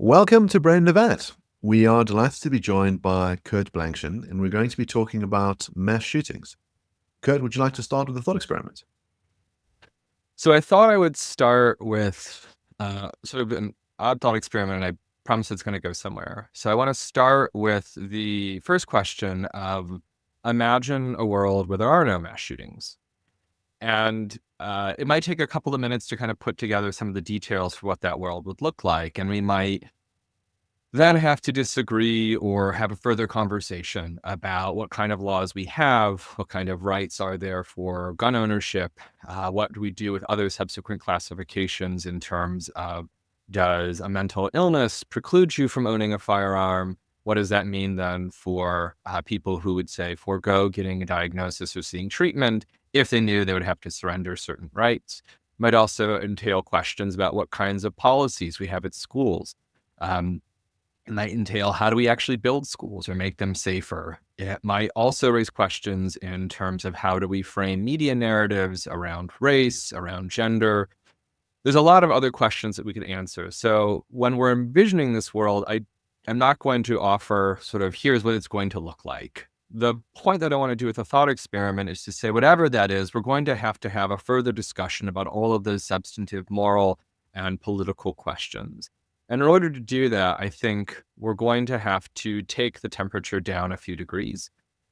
Welcome to Brain Nevat. We are delighted to be joined by Kurt Blankschaen, and we're going to be talking about mass shootings. Kurt, would you like to start with a thought experiment? So I thought I would start with sort of an odd thought experiment, and I promise it's going to go somewhere. So I want to start with the first question of imagine a world where there are no mass shootings. And it might take a couple of minutes to kind of put together some of the details for what that world would look like. And we might then have to disagree or have a further conversation about what kind of laws we have, what kind of rights are there for gun ownership, what do we do with other subsequent classifications in terms of does a mental illness preclude you from owning a firearm? What does that mean then for people who would say forego getting a diagnosis or seeing treatment if they knew they would have to surrender certain rights? Might also entail questions about what kinds of policies we have at schools. It might entail how do we actually build schools or make them safer? It might also raise questions in terms of how do we frame media narratives around race, around gender. There's a lot of other questions that we could answer. So when we're envisioning this world, I'm not going to offer sort of here's what it's going to look like. The point that I want to do with a thought experiment is to say whatever that is, we're going to have a further discussion about all of those substantive moral and political questions. And in order to do that, I think we're going to have to take the temperature down a few degrees.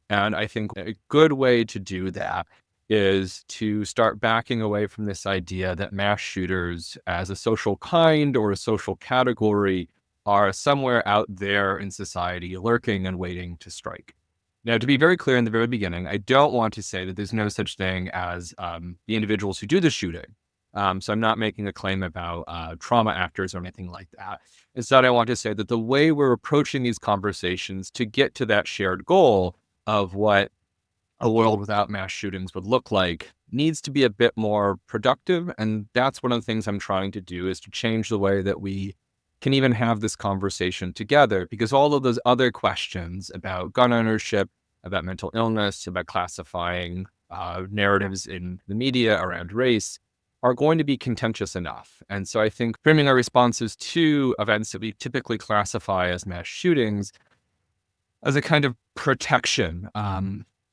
And I think a good way to do that is to start backing away from this idea that mass shooters as a social kind or a social category are somewhere out there in society lurking and waiting to strike. Now, to be very clear in the very beginning, I don't want to say that there's no such thing as the individuals who do the shooting. So I'm not making a claim about trauma actors or anything like that. Instead, I want to say that the way we're approaching these conversations to get to that shared goal of what a world without mass shootings would look like needs to be a bit more productive. And that's one of the things I'm trying to do is to change the way that we can even have this conversation together, because all of those other questions about gun ownership, about mental illness, about classifying narratives in the media around race are going to be contentious enough. And so I think framing our responses to events that we typically classify as mass shootings as a kind of protection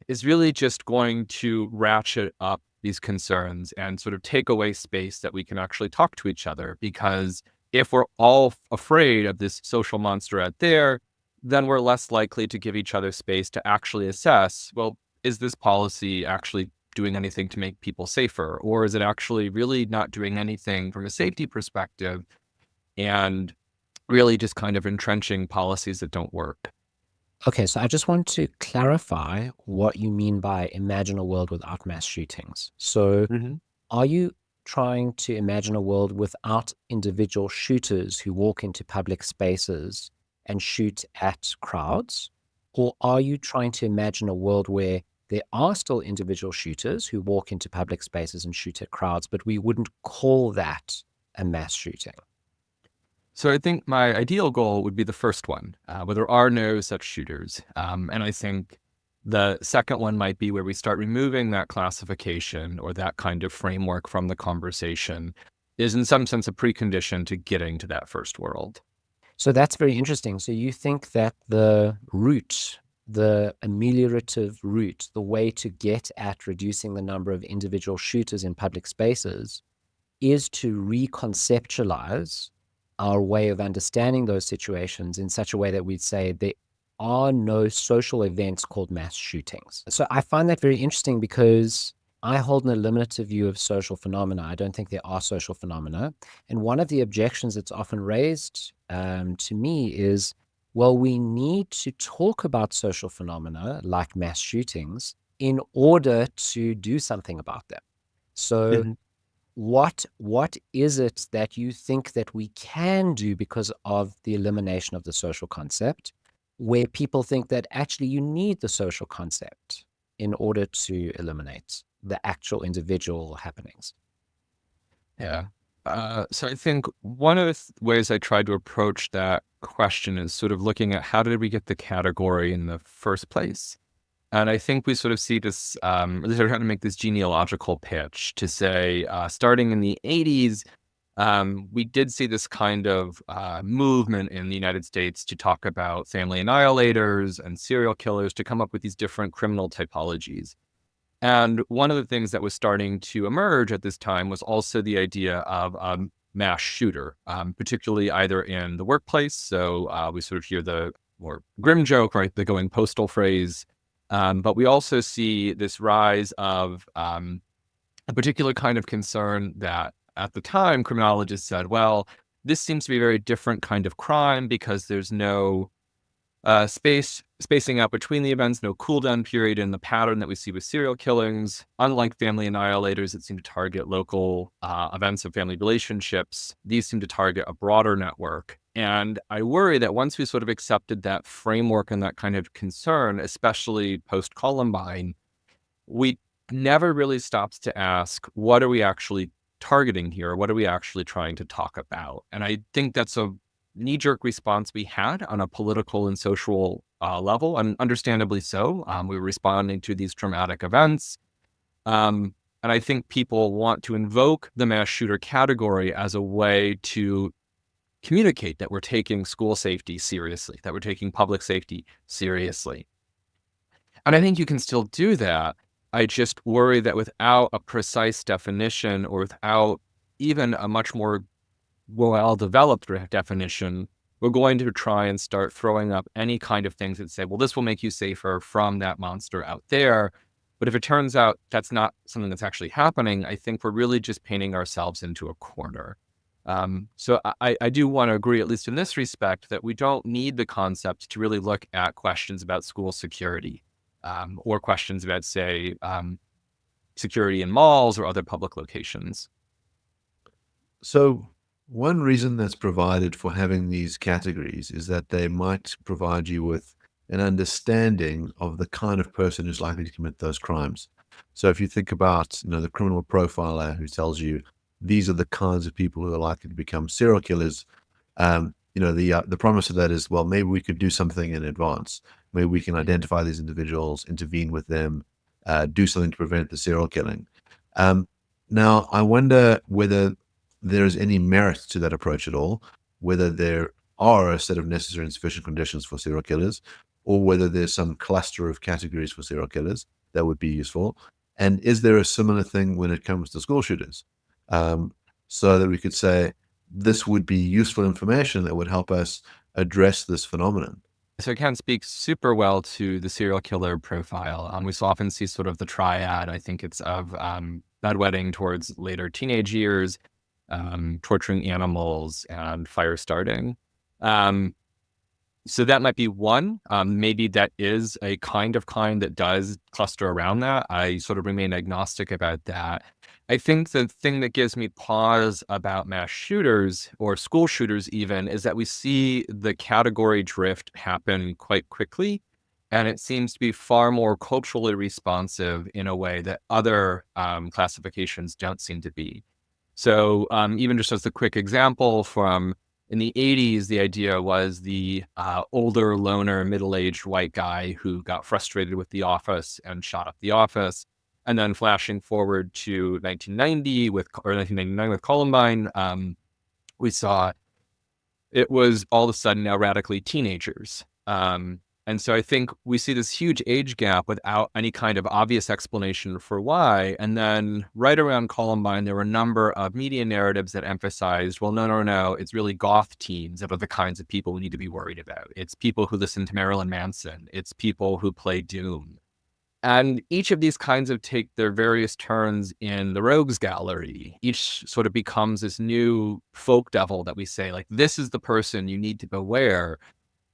is really just going to ratchet up these concerns and sort of take away space that we can actually talk to each other. Because if we're all afraid of this social monster out there, then we're less likely to give each other space to actually assess, well, is this policy actually doing anything to make people safer? Or is it actually really not doing anything from a safety perspective and really just kind of entrenching policies that don't work? Okay, so I just want to clarify what you mean by imagine a world without mass shootings. So are you trying to imagine a world without individual shooters who walk into public spaces and shoot at crowds? Or are you trying to imagine a world where there are still individual shooters who walk into public spaces and shoot at crowds, but we wouldn't call that a mass shooting? So I think my ideal goal would be the first one, where there are no such shooters. And I think the second one might be where we start removing that classification or that kind of framework from the conversation is in some sense a precondition to getting to that first world. So that's very interesting. So you think that the route, the ameliorative route, the way to get at reducing the number of individual shooters in public spaces is to reconceptualize our way of understanding those situations in such a way that we'd say there are no social events called mass shootings. So I find that very interesting because I hold an eliminative view of social phenomena. I don't think there are social phenomena. And one of the objections that's often raised to me is, well, we need to talk about social phenomena like mass shootings in order to do something about them. So what is it that you think that we can do because of the elimination of the social concept, where people think that actually you need the social concept in order to eliminate the actual individual happenings? Yeah. So I think one of the ways I tried to approach that question is sort of looking at how did we get the category in the first place? And I think we sort of see this, they're trying to make this genealogical pitch to say, starting in the 80s, we did see this kind of movement in the United States to talk about family annihilators and serial killers, to come up with these different criminal typologies. And one of the things that was starting to emerge at this time was also the idea of a mass shooter, particularly either in the workplace. So we sort of hear the more grim joke, right, the going postal phrase. But we also see this rise of a particular kind of concern that at the time criminologists said, well, this seems to be a very different kind of crime because there's no spacing out between the events, no cool down period in the pattern that we see with serial killings. Unlike family annihilators that seem to target local events of family relationships, these seem to target a broader network. And I worry that once we sort of accepted that framework and that kind of concern, especially post-Columbine, we never really stops to ask, what are we actually targeting here? What are we actually trying to talk about? And I think that's a knee-jerk response we had on a political and social level, and understandably so. We were responding to these traumatic events. And I think people want to invoke the mass shooter category as a way to communicate that we're taking school safety seriously, that we're taking public safety seriously. And I think you can still do that. I just worry that without a precise definition, or without even a much more well-developed definition, we're going to try and start throwing up any kind of things that say, well, this will make you safer from that monster out there. But if it turns out that's not something that's actually happening, I think we're really just painting ourselves into a corner. So I do want to agree, at least in this respect, that we don't need the concept to really look at questions about school security, or questions about, say, security in malls or other public locations. So one reason that's provided for having these categories is that they might provide you with an understanding of the kind of person who's likely to commit those crimes. So if you think about, the criminal profiler who tells you these are the kinds of people who are likely to become serial killers, the promise of that is, well, maybe we could do something in advance. Maybe we can identify these individuals, intervene with them, do something to prevent the serial killing. Now, I wonder whether there is any merit to that approach at all, whether there are a set of necessary and sufficient conditions for serial killers, or whether there's some cluster of categories for serial killers that would be useful. And is there a similar thing when it comes to school shooters? So that we could say, this would be useful information that would help us address this phenomenon. So I can't speak super well to the serial killer profile. We so often see sort of the triad. I think it's of bedwetting towards later teenage years, torturing animals, and fire starting. So that might be one. Maybe that is a kind that does cluster around that. I sort of remain agnostic about that. I think the thing that gives me pause about mass shooters, or school shooters even, is that we see the category drift happen quite quickly. And it seems to be far more culturally responsive in a way that other classifications don't seem to be. So even just as a quick example, from in the 80s, the idea was the older, loner, middle-aged white guy who got frustrated with the office and shot up the office. And then flashing forward to 1990 or 1999 with Columbine, we saw it was all of a sudden now radically teenagers. And so I think we see this huge age gap without any kind of obvious explanation for why. And then right around Columbine, there were a number of media narratives that emphasized, well, no, it's really goth teens that are the kinds of people we need to be worried about. It's people who listen to Marilyn Manson. It's people who play Doom. And each of these kinds of take their various turns in the rogues gallery. Each sort of becomes this new folk devil that we say, like, this is the person you need to beware.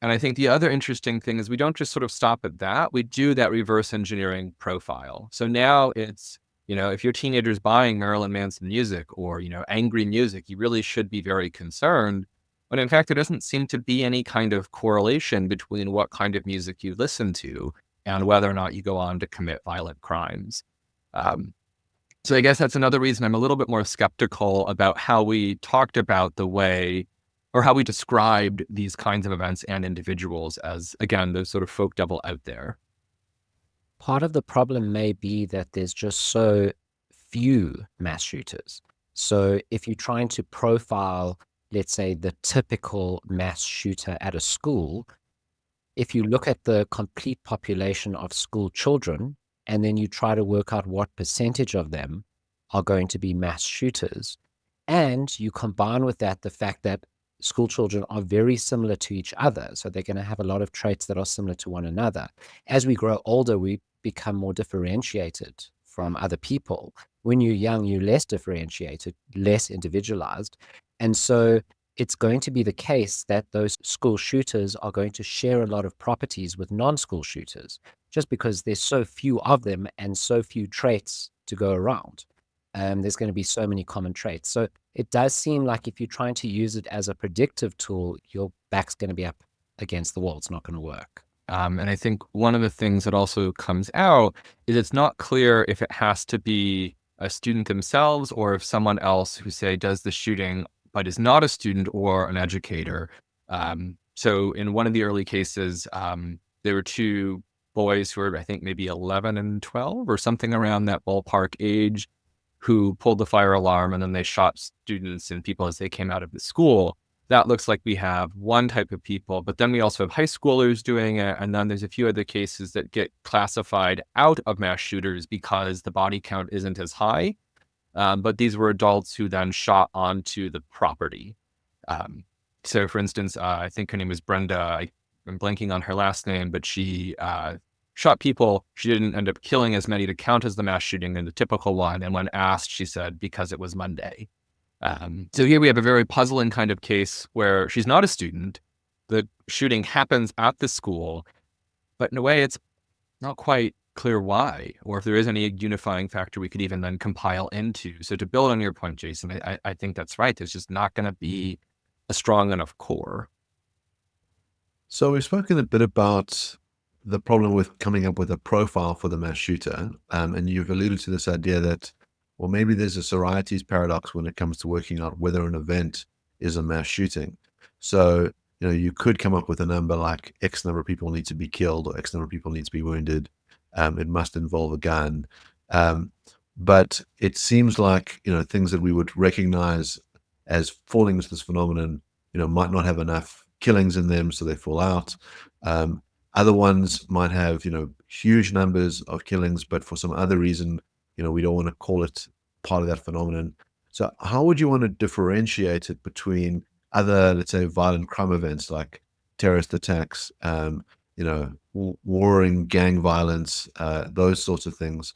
And I think the other interesting thing is we don't just sort of stop at that. We do that reverse engineering profile. So now it's, if your teenager's buying Marilyn Manson music or, angry music, you really should be very concerned. But in fact, there doesn't seem to be any kind of correlation between what kind of music you listen to and whether or not you go on to commit violent crimes. So I guess that's another reason I'm a little bit more skeptical about how we talked about the way, or how we described these kinds of events and individuals as, again, those sort of folk devil out there. Part of the problem may be that there's just so few mass shooters. So if you're trying to profile, let's say, the typical mass shooter at a school, if you look at the complete population of school children, and then you try to work out what percentage of them are going to be mass shooters, and you combine with that the fact that school children are very similar to each other, so they're going to have a lot of traits that are similar to one another. As we grow older, we become more differentiated from other people. When you're young, you're less differentiated, less individualized. And so it's going to be the case that those school shooters are going to share a lot of properties with non-school shooters, just because there's so few of them and so few traits to go around. There's going to be so many common traits. So it does seem like if you're trying to use it as a predictive tool, your back's going to be up against the wall. It's not going to work. And I think one of the things that also comes out is it's not clear if it has to be a student themselves or if someone else who, say, does the shooting but is not a student or an educator. So in one of the early cases, there were two boys who were, I think, maybe 11 and 12 or something around that ballpark age, who pulled the fire alarm, and then they shot students and people as they came out of the school. That looks like we have one type of people, but then we also have high schoolers doing it. And then there's a few other cases that get classified out of mass shooters because the body count isn't as high. But these were adults who then shot onto the property. So for instance, I think her name was Brenda. I'm blanking on her last name, but she shot people. She didn't end up killing as many to count as the mass shooting in the typical one. And when asked, she said, because it was Monday. So here we have a very puzzling kind of case where she's not a student. The shooting happens at the school, but in a way it's not quite clear why, or if there is any unifying factor we could even then compile into. So to build on your point, Jason, I think that's right. There's just not going to be a strong enough core. So we've spoken a bit about the problem with coming up with a profile for the mass shooter, and you've alluded to this idea that, well, maybe there's a Sorites paradox when it comes to working out whether an event is a mass shooting. So, you could come up with a number like X number of people need to be killed or X number of people need to be wounded. It must involve a gun. But it seems like, things that we would recognize as falling into this phenomenon, might not have enough killings in them, so they fall out. Other ones might have, huge numbers of killings, but for some other reason, we don't want to call it part of that phenomenon. So how would you want to differentiate it between other, let's say, violent crime events like terrorist attacks, warring gang violence, those sorts of things?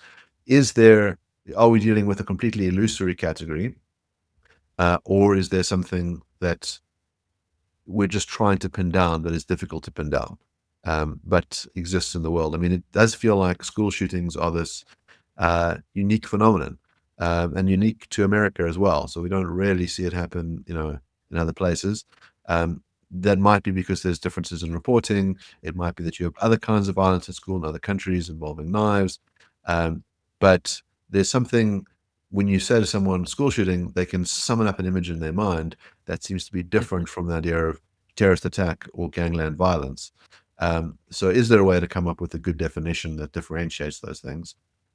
Are we dealing with a completely illusory category, or is there something that we're just trying to pin down that is difficult to pin down, but exists in the world? I mean, it does feel like school shootings are this unique phenomenon, and unique to America as well. So we don't really see it happen, in other places. That might be because there's differences in reporting. It might be that you have other kinds of violence at school in other countries involving knives. But there's something, when you say to someone school shooting, they can summon up an image in their mind that seems to be different from the idea of terrorist attack or gangland violence. So is there a way to come up with a good definition that differentiates those things?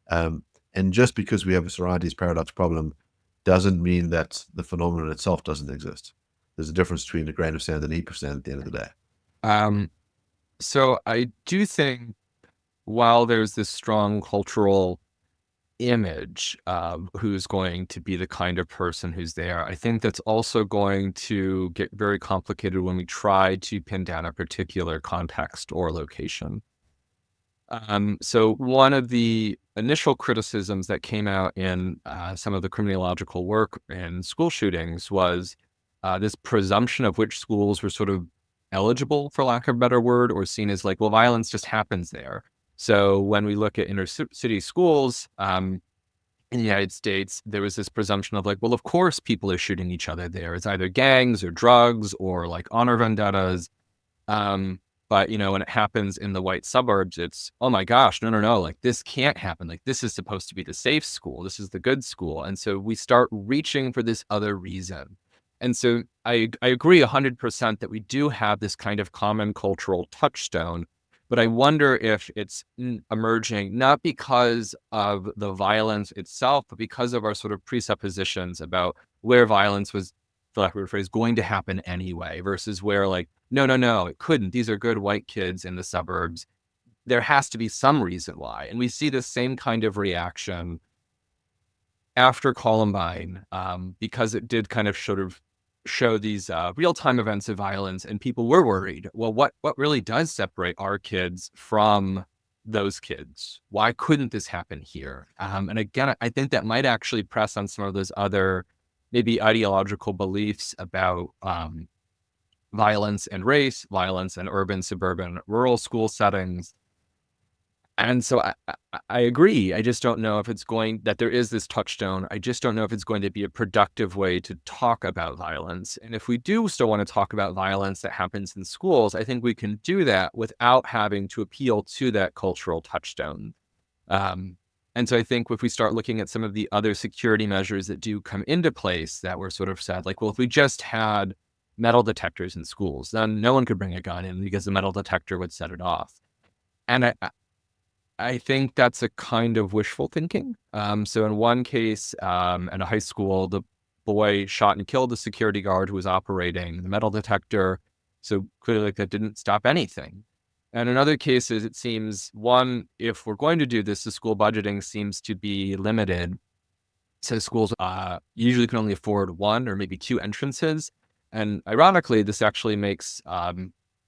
And just because we have a Sorites paradox problem doesn't mean that the phenomenon itself doesn't exist. There's a difference between a grain of sand and a heap of sand at the end of the day. So I do think while there's this strong cultural image of who's going to be the kind of person who's there, I think that's also going to get very complicated when we try to pin down a particular context or location. So one of the initial criticisms that came out in some of the criminological work in school shootings was this presumption of which schools were sort of eligible, for lack of a better word, or seen as like, well, violence just happens there. So when we look at inner city schools in the United States, there was this presumption of like, well, of course people are shooting each other there. It's either gangs or drugs or like honor vendettas. But, when it happens in the white suburbs, it's, oh my gosh, no, like this can't happen. Like this is supposed to be the safe school. This is the good school. And so we start reaching for this other reason. And so I agree 100% that we do have this kind of common cultural touchstone, But I wonder if it's emerging not because of the violence itself, but because of our sort of presuppositions about where violence was, for lack of a phrase, going to happen anyway, versus where like, no, it couldn't. These are good white kids in the suburbs. There has to be some reason why. And we see the same kind of reaction after Columbine, because it did kind of sort of show these real-time events of violence, and people were worried. Well, what really does separate our kids from those kids? Why couldn't this happen here? And again, I think that might actually press on some of those other maybe ideological beliefs about violence and race, violence and urban, suburban, rural school settings. And so I agree. I just don't know if it's that there is this touchstone. I just don't know if it's going to be a productive way to talk about violence. And if we do still want to talk about violence that happens in schools, I think we can do that without having to appeal to that cultural touchstone. And so I think if we start looking at some of the other security measures that do come into place that were sort of said, like, well, if we just had metal detectors in schools, then no one could bring a gun in because the metal detector would set it off. And I think that's a kind of wishful thinking. So in one case, at a high school, the boy shot and killed the security guard who was operating the metal detector. So clearly that didn't stop anything. And in other cases, it seems, one, if we're going to do this, the school budgeting seems to be limited. So schools usually can only afford one or maybe two entrances. And ironically, this actually makes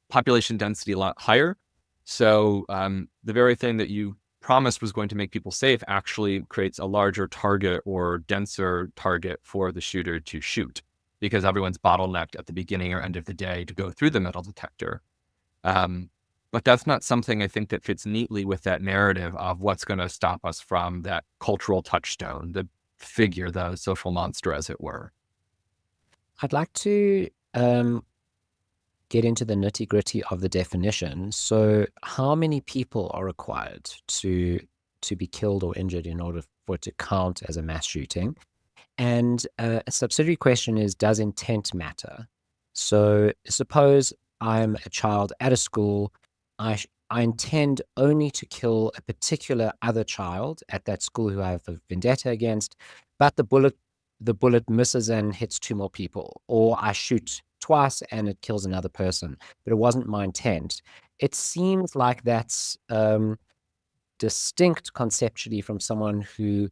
population density a lot higher. So the very thing that you promised was going to make people safe actually creates a larger target or denser target for the shooter to shoot, because everyone's bottlenecked at the beginning or end of the day to go through the metal detector. But that's not something I think that fits neatly with that narrative of what's going to stop us from that cultural touchstone, the figure, the social monster, as it were. I'd like to get into the nitty-gritty of the definition. So how many people are required to be killed or injured in order for it to count as a mass shooting? And a subsidiary question is, does intent matter? So suppose I'm a child at a school, I intend only to kill a particular other child at that school who I have a vendetta against, but the bullet misses and hits two more people, or I shoot twice and it kills another person, but it wasn't my intent. It seems like that's distinct conceptually from someone who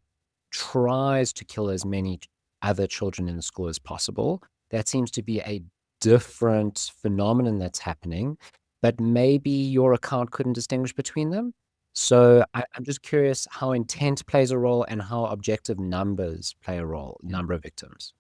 tries to kill as many other children in the school as possible. That seems to be a different phenomenon that's happening, but maybe your account couldn't distinguish between them. So I'm just curious how intent plays a role and how objective numbers play a role, number of victims.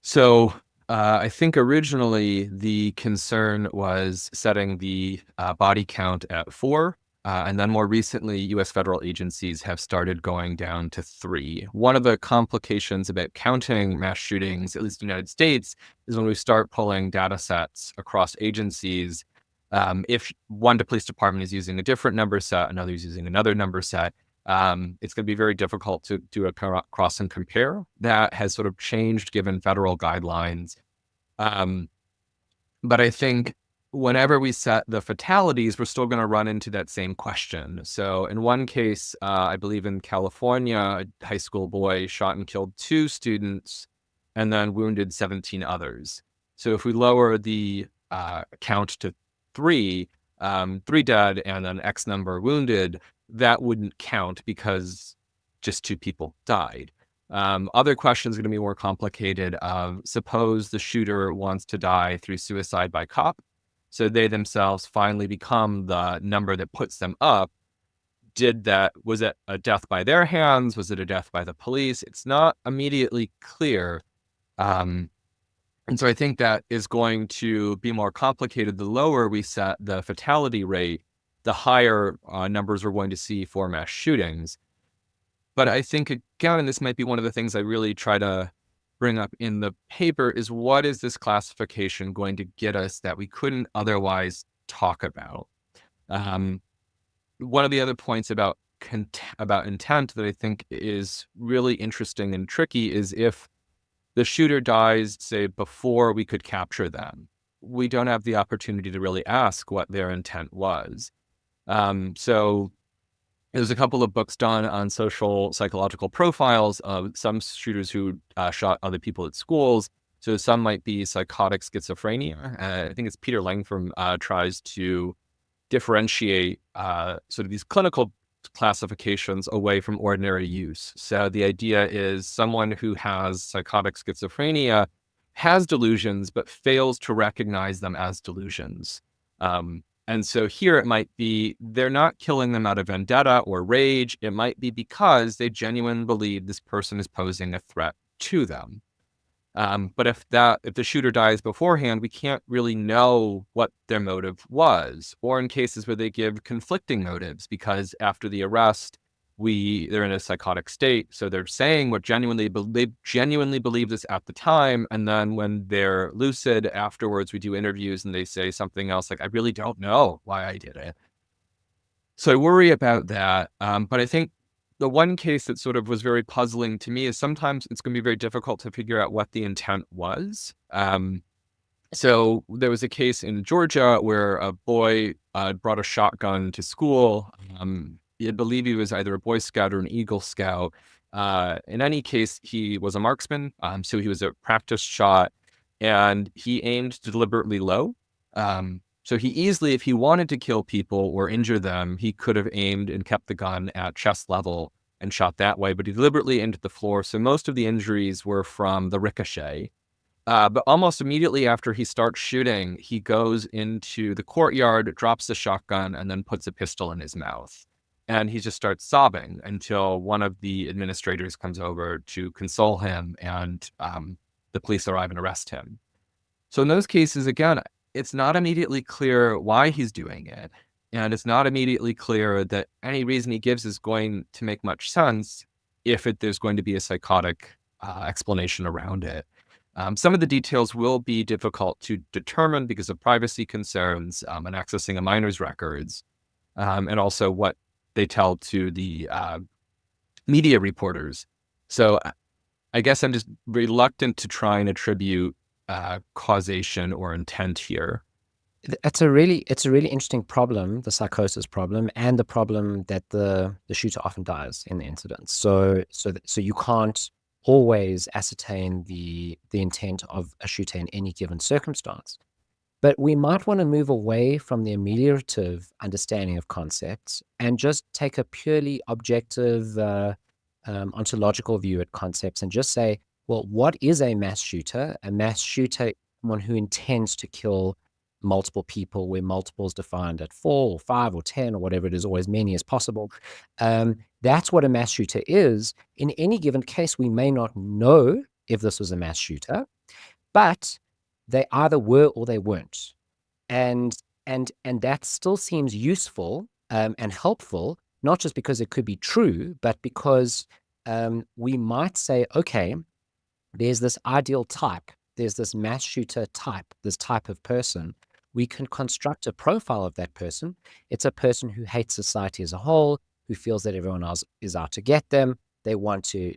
So I think originally the concern was setting the body count at 4. And then more recently, U.S. federal agencies have started going down to 3. One of the complications about counting mass shootings, at least in the United States, is when we start pulling data sets across agencies. If one police department is using a different number set, another is using another number set, it's going to be very difficult to do a cross and compare. That has sort of changed given federal guidelines. But I think whenever we set the fatalities, we're still going to run into that same question. So in one case, I believe in California, a high school boy shot and killed 2 students and then wounded 17 others. So if we lower the count to 3, 3 dead and then X number wounded, that wouldn't count because just 2 people died. Other questions are going to be more complicated. Suppose the shooter wants to die through suicide by cop. So they themselves finally become the number that puts them up. Was it a death by their hands? Was it a death by the police? It's not immediately clear. And so I think that is going to be more complicated. The lower we set the fatality rate, the higher numbers we're going to see for mass shootings. But I think, again, and this might be one of the things I really try to bring up in the paper, is what is this classification going to get us that we couldn't otherwise talk about? One of the other points about intent that I think is really interesting and tricky is if the shooter dies, say, before we could capture them, we don't have the opportunity to really ask what their intent was. So there's a couple of books done on social psychological profiles of some shooters who shot other people at schools. So some might be psychotic schizophrenia. I think it's Peter Langford tries to differentiate sort of these clinical classifications away from ordinary use. So the idea is someone who has psychotic schizophrenia has delusions, but fails to recognize them as delusions. And so here it might be they're not killing them out of vendetta or rage. It might be because they genuinely believe this person is posing a threat to them. But if the shooter dies beforehand, we can't really know what their motive was, or in cases where they give conflicting motives, because after the arrest, they're in a psychotic state. So they're saying they genuinely believe this at the time. And then when they're lucid afterwards, we do interviews and they say something else like, I really don't know why I did it. So I worry about that. But I think the one case that sort of was very puzzling to me is sometimes it's going to be very difficult to figure out what the intent was. So there was a case in Georgia where a boy brought a shotgun to school. I believe he was either a Boy Scout or an Eagle Scout. In any case, he was a marksman. So he was a practice shot and he aimed deliberately low. So he easily, if he wanted to kill people or injure them, he could have aimed and kept the gun at chest level and shot that way, but he deliberately aimed at the floor. So most of the injuries were from the ricochet. But almost immediately after he starts shooting, he goes into the courtyard, drops the shotgun, and then puts a pistol in his mouth. And he just starts sobbing until one of the administrators comes over to console him, and the police arrive and arrest him. So in those cases, again, it's not immediately clear why he's doing it. And it's not immediately clear that any reason he gives is going to make much sense if there's going to be a psychotic explanation around it. Some of the details will be difficult to determine because of privacy concerns and accessing a minor's records, and also what they tell to the media reporters. So I guess I'm just reluctant to try and attribute causation or intent here. It's a really interesting problem, the psychosis problem, and the problem that the shooter often dies in the incident. So you can't always ascertain the intent of a shooter in any given circumstance. But we might want to move away from the ameliorative understanding of concepts and just take a purely objective ontological view at concepts and just say, well, what is a mass shooter? A mass shooter is someone who intends to kill multiple people, where multiple is defined at 4 or 5 or 10 or whatever it is, or as many as possible. That's what a mass shooter is. In any given case, we may not know if this was a mass shooter, but they either were or they weren't. And that still seems useful and helpful, not just because it could be true, but because we might say, okay, there's this ideal type, there's this mass shooter type, this type of person. We can construct a profile of that person. It's a person who hates society as a whole, who feels that everyone else is out to get them. They want to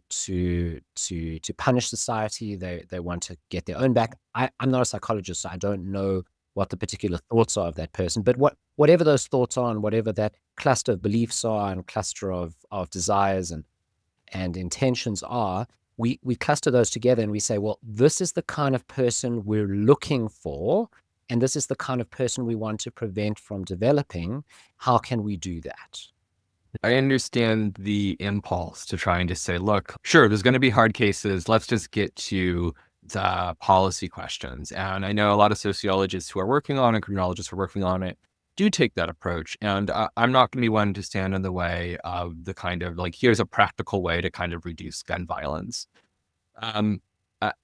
punish society. They want to get their own back. I'm not a psychologist, so I don't know what the particular thoughts are of that person. But whatever those thoughts are, and whatever that cluster of beliefs are, and cluster of desires and intentions are, we cluster those together and we say, well, this is the kind of person we're looking for, and this is the kind of person we want to prevent from developing. How can we do that? I understand the impulse to trying to say, look, sure, there's going to be hard cases. Let's just get to the policy questions. And I know a lot of sociologists who are working on it, criminologists who are working on it, do take that approach. And I'm not going to be one to stand in the way of the kind of like, here's a practical way to kind of reduce gun violence.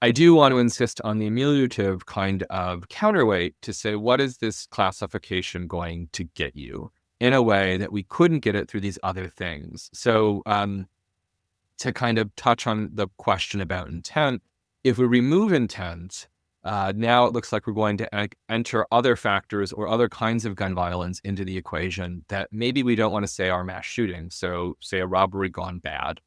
I do want to insist on the ameliorative kind of counterweight to say, what is this classification going to get you in a way that we couldn't get it through these other things? So to kind of touch on the question about intent, if we remove intent, now it looks like we're going to enter other factors or other kinds of gun violence into the equation that maybe we don't want to say are mass shootings. So say a robbery gone bad.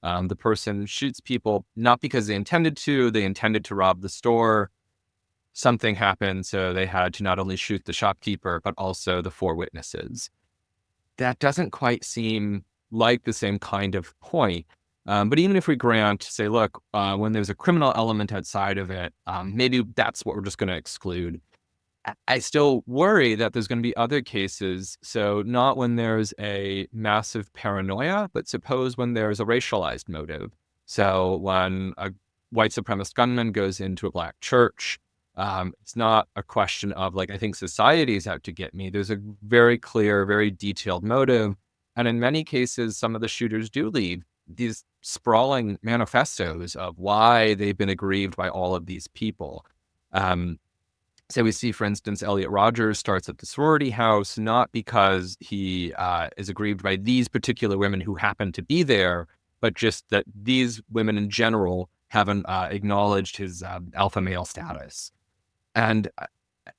The person shoots people not because they intended to rob the store. something happened, so they had to not only shoot the shopkeeper, but also the 4 witnesses. That doesn't quite seem like the same kind of point. But even if we grant, say, look, when there's a criminal element outside of it, maybe that's what we're just going to exclude. I still worry that there's going to be other cases. So not when there's a massive paranoia, but suppose when there's a racialized motive. So when a white supremacist gunman goes into a Black church, it's not a question of like, I think society is out to get me. There's a very clear, very detailed motive. And in many cases, some of the shooters do leave these sprawling manifestos of why they've been aggrieved by all of these people. So we see, for instance, Elliot Rodgers starts at the sorority house, not because he is aggrieved by these particular women who happen to be there, but just that these women in general haven't acknowledged his alpha male status. And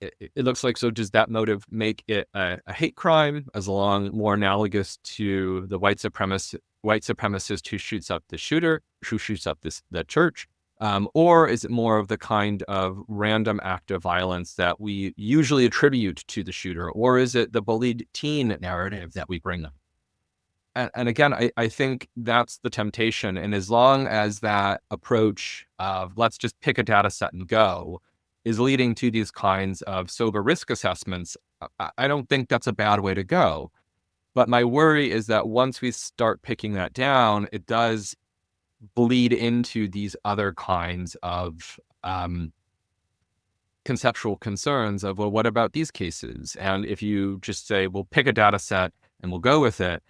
it looks like, so does that motive make it a hate crime, as long more analogous to the white supremacist who shoots up the shooter, who shoots up the church? Or is it more of the kind of random act of violence that we usually attribute to the shooter? Or is it the bullied teen narrative that we bring up? And again, I think that's the temptation. And as long as that approach of let's just pick a data set and go is leading to these kinds of sober risk assessments, I don't think that's a bad way to go. But my worry is that once we start picking that down, it does bleed into these other kinds of conceptual concerns of, well, what about these cases? And if you just say, we'll pick a data set and we'll go with it,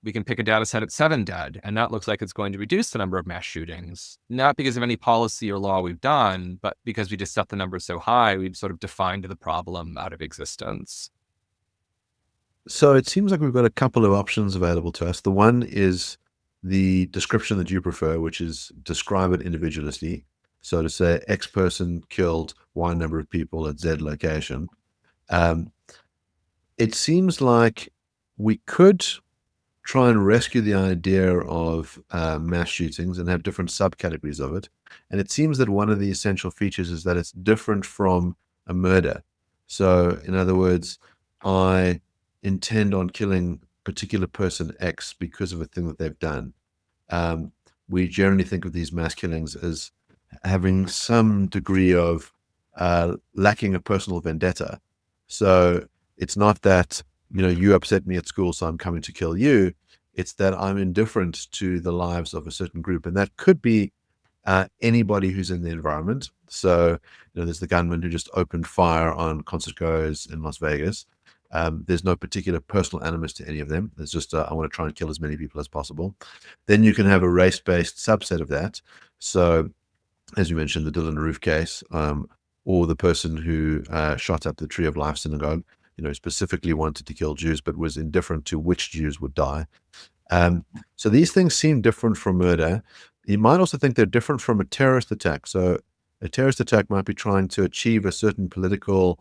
we can pick a data set at 7 dead, and that looks like it's going to reduce the number of mass shootings, not because of any policy or law we've done, but because we just set the number so high, we've sort of defined the problem out of existence. So it seems like we've got a couple of options available to us. The one is the description that you prefer, which is describe it individually. So to say X person killed Y number of people at Z location. It seems like we could try and rescue the idea of mass shootings and have different subcategories of it. And it seems that one of the essential features is that it's different from a murder. So in other words, I intend on killing particular person X because of a thing that they've done. We generally think of these mass killings as having some degree of lacking a personal vendetta. So it's not that, you upset me at school, so I'm coming to kill you. It's that I'm indifferent to the lives of a certain group. And that could be anybody who's in the environment. So, there's the gunman who just opened fire on concert goers in Las Vegas. There's no particular personal animus to any of them. There's just, I want to try and kill as many people as possible. Then you can have a race-based subset of that. So, as you mentioned, the Dylan Roof case, or the person who shot up the Tree of Life synagogue, specifically wanted to kill Jews, but was indifferent to which Jews would die. So these things seem different from murder. You might also think they're different from a terrorist attack. So a terrorist attack might be trying to achieve a certain political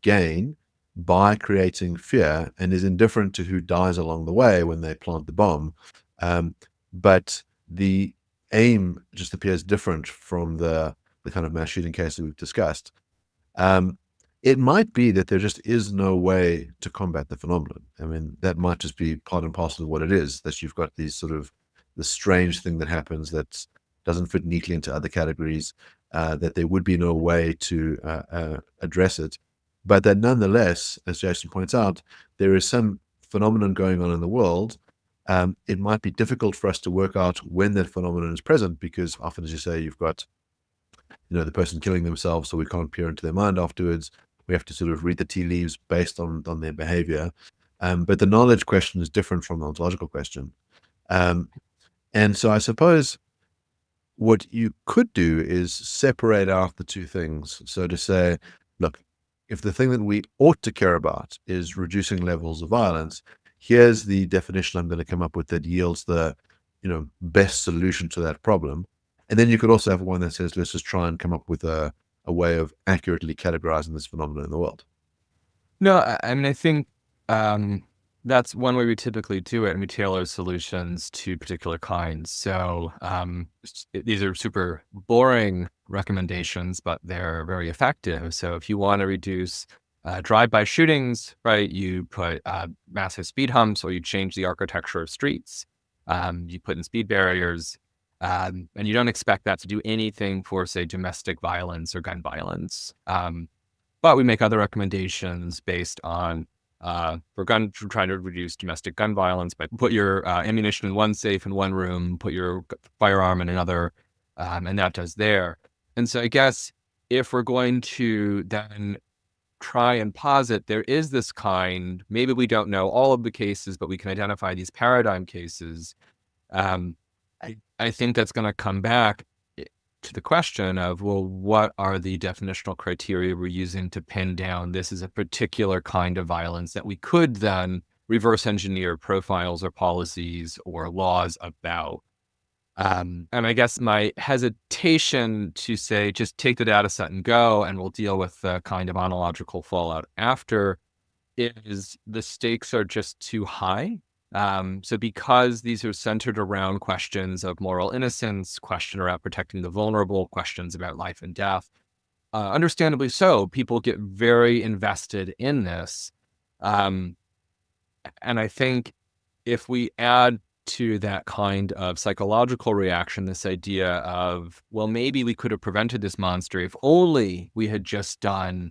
gain by creating fear and is indifferent to who dies along the way when they plant the bomb. But the aim just appears different from the kind of mass shooting case that we've discussed. It might be that there just is no way to combat the phenomenon. I mean, that might just be part and parcel of what it is, that you've got these sort of the strange thing that happens that doesn't fit neatly into other categories, that there would be no way to address it. But that nonetheless, as Jason points out, there is some phenomenon going on in the world. It might be difficult for us to work out when that phenomenon is present, because often, as you say, you've got the person killing themselves, so we can't peer into their mind afterwards. We have to sort of read the tea leaves based on their behavior. But the knowledge question is different from the ontological question. And so I suppose what you could do is separate out the two things. So to say, look, if the thing that we ought to care about is reducing levels of violence, here's the definition I'm going to come up with that yields the best solution to that problem. And then you could also have one that says, let's just try and come up with a way of accurately categorizing this phenomenon in the world. No, I mean, I think that's one way we typically do it, and we tailor solutions to particular kinds. So these are super boring recommendations, but they're very effective. So if you want to reduce drive-by shootings, right, you put massive speed humps, or you change the architecture of streets. You put in speed barriers, and you don't expect that to do anything for, say, domestic violence or gun violence. But we make other recommendations based on trying to reduce domestic gun violence by put your ammunition in one safe in one room, put your firearm in another, and that does there. And so I guess if we're going to then try and posit there is this kind, maybe we don't know all of the cases, but we can identify these paradigm cases. Um, I think that's going to come back to the question of, well, what are the definitional criteria we're using to pin down this is a particular kind of violence that we could then reverse engineer profiles or policies or laws about. And I guess my hesitation to say, just take the data set and go, and we'll deal with the kind of ontological fallout after, is the stakes are just too high. So because these are centered around questions of moral innocence, question around protecting the vulnerable, questions about life and death, understandably so, people get very invested in this. And I think if we add to that kind of psychological reaction, this idea of, well, maybe we could have prevented this monster if only we had just done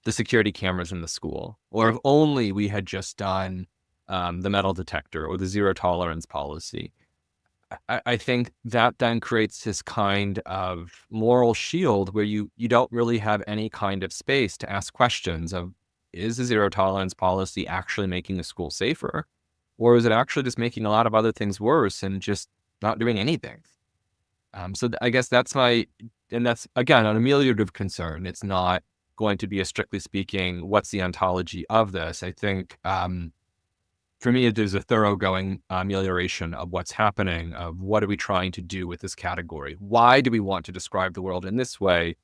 the security cameras in the school, or if only we had just done the metal detector or the zero tolerance policy. I think that then creates this kind of moral shield where you don't really have any kind of space to ask questions of, is the zero tolerance policy actually making the school safer? Or is it actually just making a lot of other things worse and just not doing anything? So I guess that's and that's, again, an ameliorative concern. It's not going to be a strictly speaking, what's the ontology of this? I think for me, it is a thoroughgoing amelioration of what's happening, of what are we trying to do with this category? Why do we want to describe the world in this way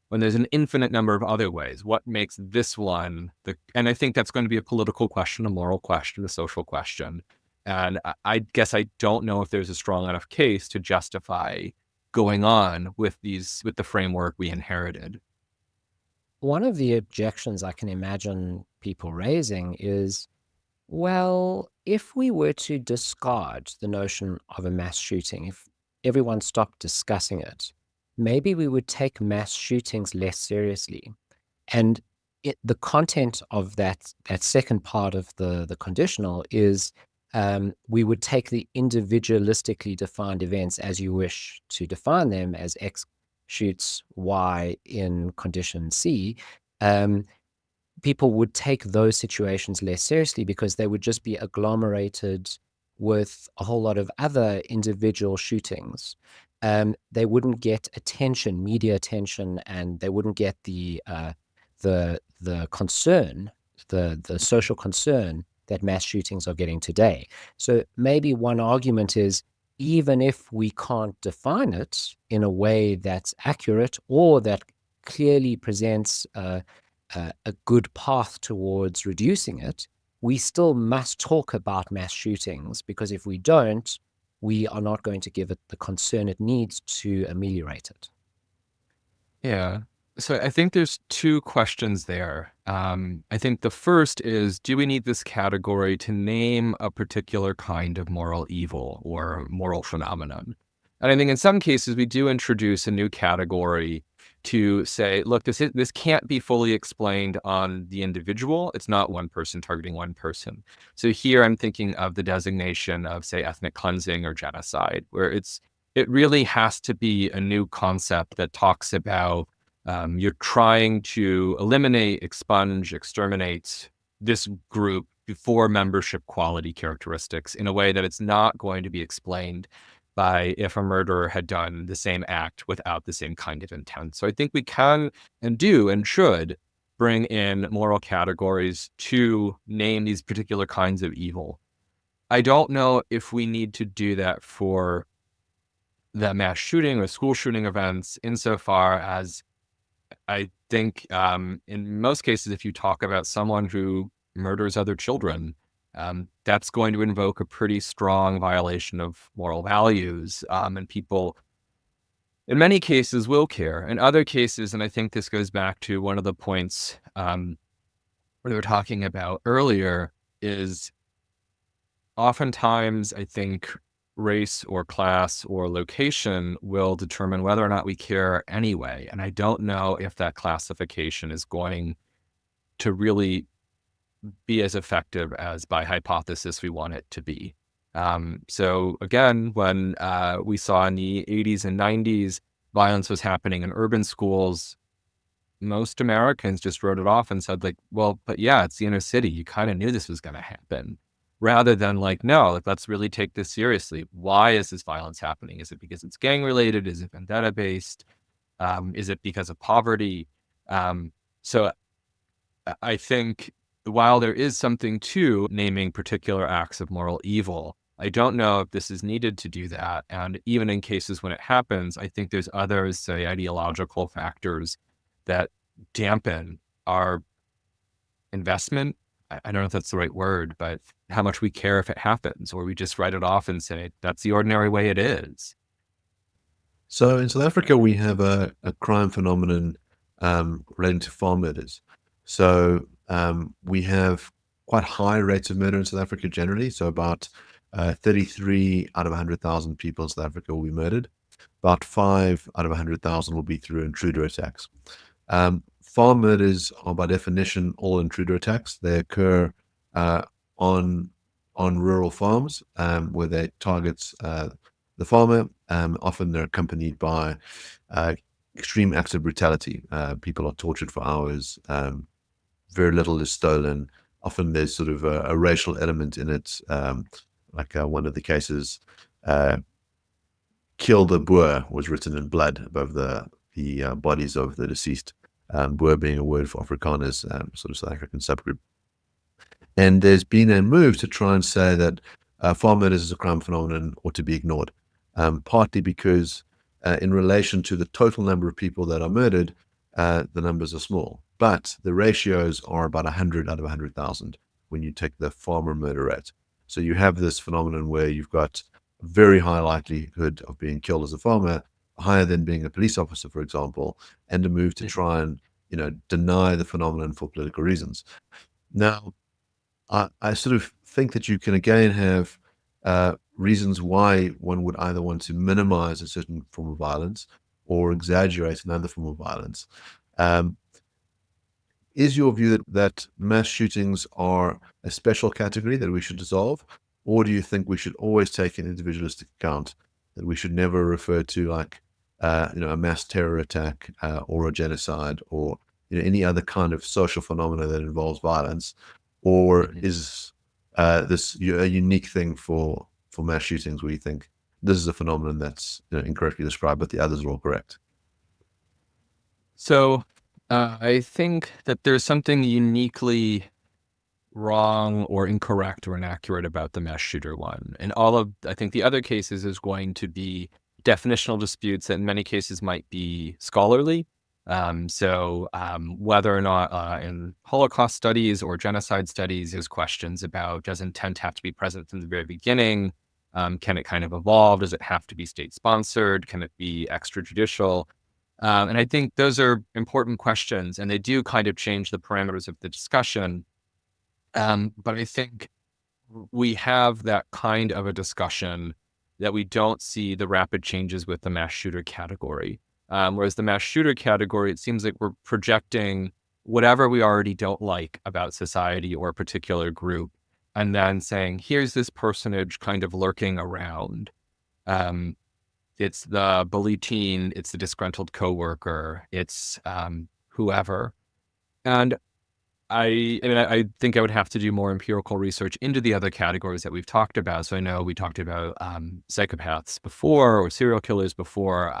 when there's an infinite number of other ways? What makes this one and I think that's going to be a political question, a moral question, a social question. And I guess I don't know if there's a strong enough case to justify going on with the framework we inherited. One of the objections I can imagine people raising is, well, if we were to discard the notion of a mass shooting, if everyone stopped discussing it, maybe we would take mass shootings less seriously. And the content of that second part of the conditional is, we would take the individualistically defined events as you wish to define them, as X shoots Y in condition C. People would take those situations less seriously because they would just be agglomerated with a whole lot of other individual shootings. They wouldn't get attention, media attention, and they wouldn't get the concern, the social concern that mass shootings are getting today. So maybe one argument is, even if we can't define it in a way that's accurate or that clearly presents a good path towards reducing it, we still must talk about mass shootings, because if we don't, we are not going to give it the concern it needs to ameliorate it. Yeah. So I think there's two questions there. I think the first is, do we need this category to name a particular kind of moral evil or moral phenomenon? And I think in some cases we do introduce a new category to say, look, this can't be fully explained on the individual. It's not one person targeting one person. So here I'm thinking of the designation of, say, ethnic cleansing or genocide, where it really has to be a new concept that talks about you're trying to eliminate, expunge, exterminate this group before membership quality characteristics in a way that it's not going to be explained by if a murderer had done the same act without the same kind of intent. So I think we can and do and should bring in moral categories to name these particular kinds of evil. I don't know if we need to do that for the mass shooting or school shooting events, insofar as I think in most cases, if you talk about someone who murders other children, that's going to invoke a pretty strong violation of moral values. And people in many cases will care. In other cases, and I think this goes back to one of the points we were talking about earlier, is oftentimes I think race or class or location will determine whether or not we care anyway. And I don't know if that classification is going to really be as effective as by hypothesis we want it to be. So again, when we saw in the 80s and 90s, violence was happening in urban schools, most Americans just wrote it off and said like, well, but yeah, it's the inner city. You kind of knew this was going to happen, rather than like, no, like, let's really take this seriously. Why is this violence happening? Is it because it's gang related? Is it vendetta based? Is it because of poverty? So I think while there is something to naming particular acts of moral evil, I don't know if this is needed to do that. And even in cases when it happens, I think there's other, say, ideological factors that dampen our investment. I don't know if that's the right word, but how much we care if it happens, or we just write it off and say, that's the ordinary way it is. So in South Africa, we have a crime phenomenon relating to farm murders. So we have quite high rates of murder in South Africa generally. So about 33 out of 100,000 people in South Africa will be murdered. About 5 out of 100,000 will be through intruder attacks. Farm murders are by definition all intruder attacks. They occur on rural farms where they target the farmer. Often they're accompanied by extreme acts of brutality. People are tortured for hours. Very little is stolen. Often there's sort of a racial element in it. Like one of the cases, "Kill the Boer" was written in blood above the bodies of the deceased. Boer being a word for Afrikaners, sort of South African subgroup. And there's been a move to try and say that farm murders as a crime phenomenon ought to be ignored, partly because in relation to the total number of people that are murdered, the numbers are small. But the ratios are about 100 out of 100,000 when you take the farmer murder rate. So you have this phenomenon where you've got a very high likelihood of being killed as a farmer, higher than being a police officer, for example, and a move to try and deny the phenomenon for political reasons. Now, I sort of think that you can again have reasons why one would either want to minimize a certain form of violence or exaggerate another form of violence. Is your view that mass shootings are a special category that we should dissolve, or do you think we should always take an individualistic account, that we should never refer to like a mass terror attack or a genocide or any other kind of social phenomena that involves violence? Or is this a unique thing for mass shootings where you think this is a phenomenon that's incorrectly described, but the others are all correct? So I think that there's something uniquely wrong or incorrect or inaccurate about the mass shooter one. And I think the other cases is going to be definitional disputes that in many cases might be scholarly. Whether or not in Holocaust studies or genocide studies, there's questions about, does intent have to be present from the very beginning? Can it kind of evolve? Does it have to be state sponsored? Can it be extrajudicial? And I think those are important questions, and they do kind of change the parameters of the discussion. But I think we have that kind of a discussion that we don't see the rapid changes with the mass shooter category. Whereas the mass shooter category, it seems like we're projecting whatever we already don't like about society or a particular group, and then saying, here's this personage kind of lurking around. It's the bully teen, it's the disgruntled coworker, it's whoever. And I think I would have to do more empirical research into the other categories that we've talked about. So I know we talked about psychopaths before, or serial killers before.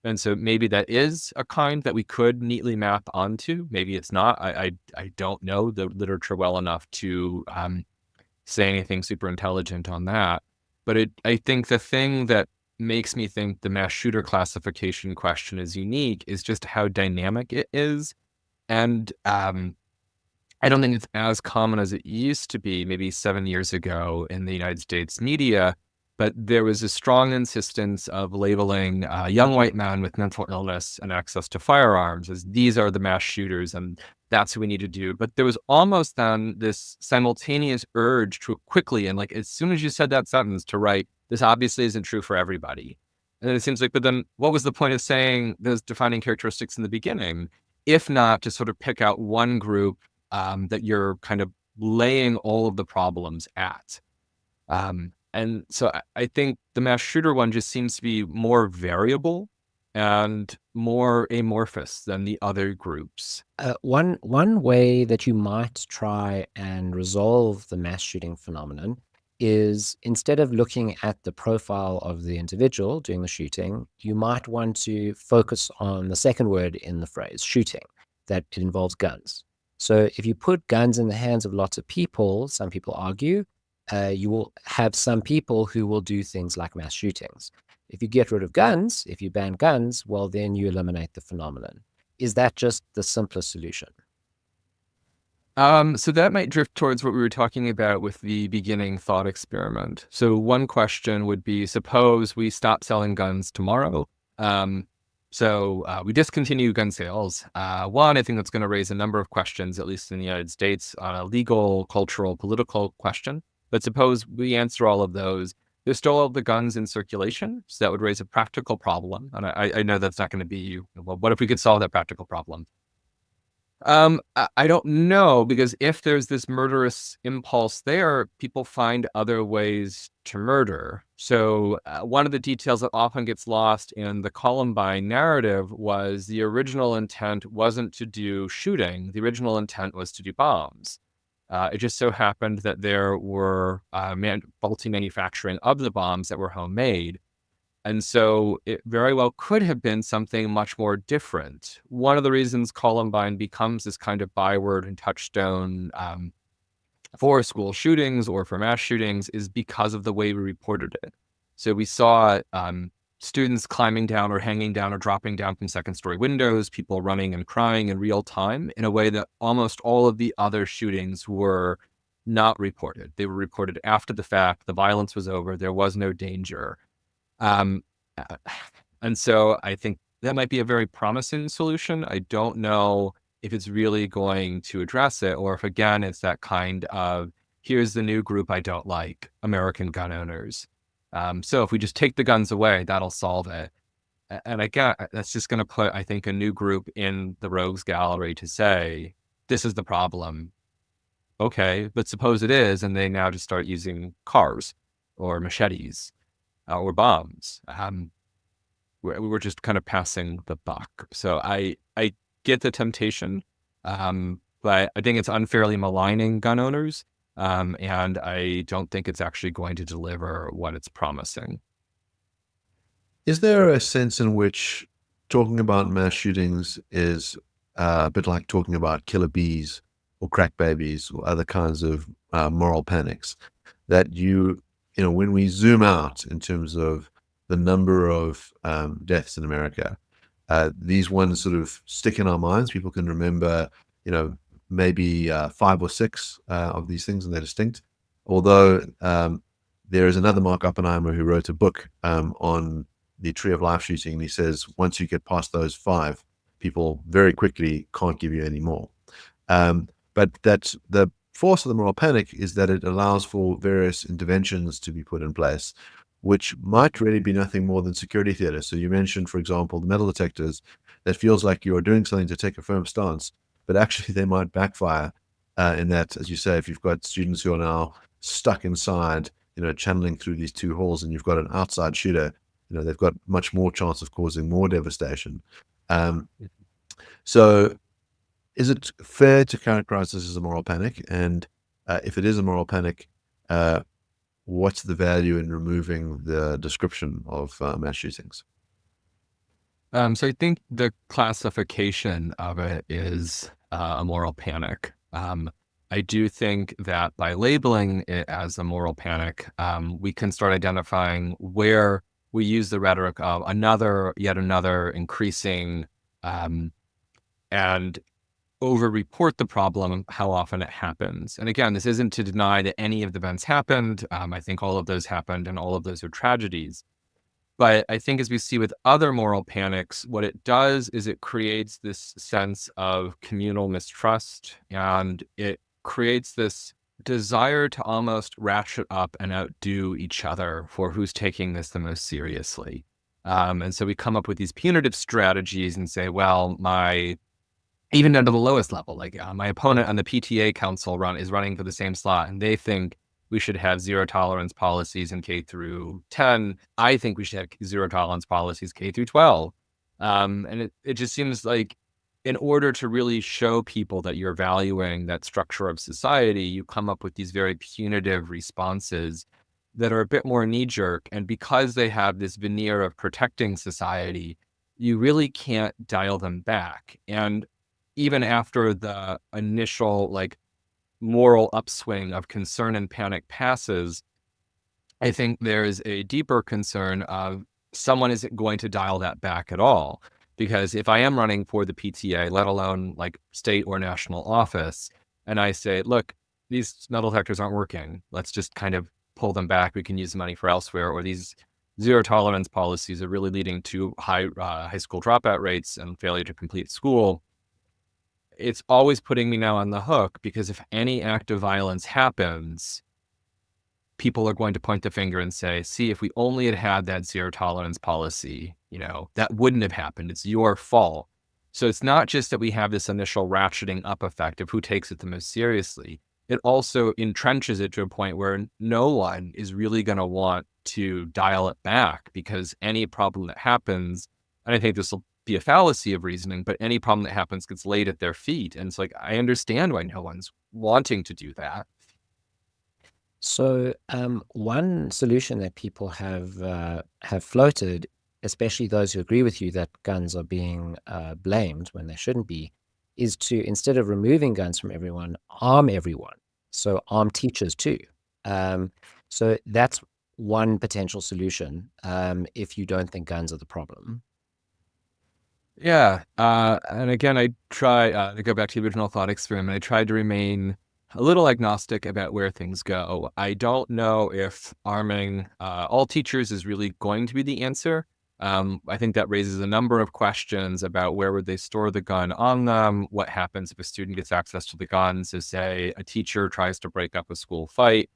And so maybe that is a kind that we could neatly map onto. Maybe it's not. I don't know the literature well enough to say anything super intelligent on that. But I think the thing that makes me think the mass shooter classification question is unique is just how dynamic it is. And I don't think it's as common as it used to be maybe 7 years ago in the United States media, but there was a strong insistence of labeling young white men with mental illness and access to firearms as these are the mass shooters, and that's what we need to do. But there was almost then this simultaneous urge to quickly, and like as soon as you said that sentence, to write, this obviously isn't true for everybody. And then it seems like, but then what was the point of saying those defining characteristics in the beginning, if not to sort of pick out one group that you're kind of laying all of the problems at? And so I think the mass shooter one just seems to be more variable and more amorphous than the other groups. One way that you might try and resolve the mass shooting phenomenon is, instead of looking at the profile of the individual doing the shooting, you might want to focus on the second word in the phrase, shooting, that it involves guns. So if you put guns in the hands of lots of people, some people argue, you will have some people who will do things like mass shootings. If you get rid of guns, if you ban guns, well, then you eliminate the phenomenon. Is that just the simplest solution? So that might drift towards what we were talking about with the beginning thought experiment. So one question would be, suppose we stop selling guns tomorrow. So we discontinue gun sales. One, I think that's going to raise a number of questions, at least in the United States, on a legal, cultural, political question. But suppose we answer all of those. There's still all the guns in circulation, so that would raise a practical problem. And I know that's not going to be, well, what if we could solve that practical problem? I don't know, because if there's this murderous impulse there, people find other ways to murder. So one of the details that often gets lost in the Columbine narrative was the original intent wasn't to do shooting. The original intent was to do bombs. It just so happened that there were faulty manufacturing of the bombs that were homemade. And so it very well could have been something much more different. One of the reasons Columbine becomes this kind of byword and touchstone for school shootings or for mass shootings is because of the way we reported it. So we saw students climbing down or hanging down or dropping down from second-story windows, people running and crying in real time in a way that almost all of the other shootings were not reported. They were reported after the fact. The violence was over. There was no danger. Um, and so I think that might be a very promising solution. I don't know if it's really going to address it, or if, again, it's that kind of, here's the new group I don't like, American gun owners. So if we just take the guns away, that'll solve it. And again, that's just going to put, I think, a new group in the rogues gallery to say, this is the problem. Okay, but suppose it is, and they now just start using cars or machetes or bombs. We were just kind of passing the buck. So I get the temptation, but I think it's unfairly maligning gun owners, and I don't think it's actually going to deliver what it's promising. Is there a sense in which talking about mass shootings is a bit like talking about killer bees or crack babies or other kinds of moral panics, that when we zoom out in terms of the number of deaths in America, these ones sort of stick in our minds. People can remember, maybe 5 or 6 of these things, and they're distinct. Although there is another Mark Oppenheimer who wrote a book on the Tree of Life shooting, and he says once you get past those 5, people very quickly can't give you any more. But that's the force of the moral panic, is that it allows for various interventions to be put in place, which might really be nothing more than security theater. So you mentioned, for example, the metal detectors. That feels like you're doing something to take a firm stance, but actually they might backfire in that, as you say, if you've got students who are now stuck inside, channeling through these 2 halls, and you've got an outside shooter, they've got much more chance of causing more devastation. So is it fair to characterize this as a moral panic? And if it is a moral panic, what's the value in removing the description of mass shootings? So I think the classification of it is a moral panic. I do think that by labeling it as a moral panic, we can start identifying where we use the rhetoric of yet another increasing and over-report the problem, how often it happens. And again, this isn't to deny that any of the events happened. I think all of those happened, and all of those are tragedies. But I think, as we see with other moral panics, what it does is it creates this sense of communal mistrust, and it creates this desire to almost ratchet up and outdo each other for who's taking this the most seriously. And so we come up with these punitive strategies and say, well, even down to the lowest level, like my opponent on the PTA council is running for the same slot, and they think we should have zero tolerance policies in K through 10. I think we should have zero tolerance policies K through 12. And it just seems like, in order to really show people that you're valuing that structure of society, you come up with these very punitive responses that are a bit more knee-jerk. And because they have this veneer of protecting society, you really can't dial them back. And even after the initial moral upswing of concern and panic passes, I think there's a deeper concern of someone isn't going to dial that back at all. Because if I am running for the PTA, let alone state or national office, and I say, look, these metal detectors aren't working, let's just kind of pull them back, we can use the money for elsewhere, or these zero tolerance policies are really leading to high school dropout rates and failure to complete school, it's always putting me now on the hook, because if any act of violence happens, people are going to point the finger and say, see, if we only had that zero tolerance policy, that wouldn't have happened. It's your fault. So it's not just that we have this initial ratcheting up effect of who takes it the most seriously. It also entrenches it to a point where no one is really going to want to dial it back, because any problem that happens, and I think this will be a fallacy of reasoning, but any problem that happens gets laid at their feet. And it's I understand why no one's wanting to do that. So, one solution that people have floated, especially those who agree with you that guns are being blamed when they shouldn't be, is to, instead of removing guns from everyone, arm everyone. So arm teachers too. So that's one potential solution if you don't think guns are the problem. Yeah. And again, I try to go back to the original thought experiment. I tried to remain a little agnostic about where things go. I don't know if arming all teachers is really going to be the answer. I think that raises a number of questions about where would they store the gun on them, what happens if a student gets access to the gun. So say a teacher tries to break up a school fight.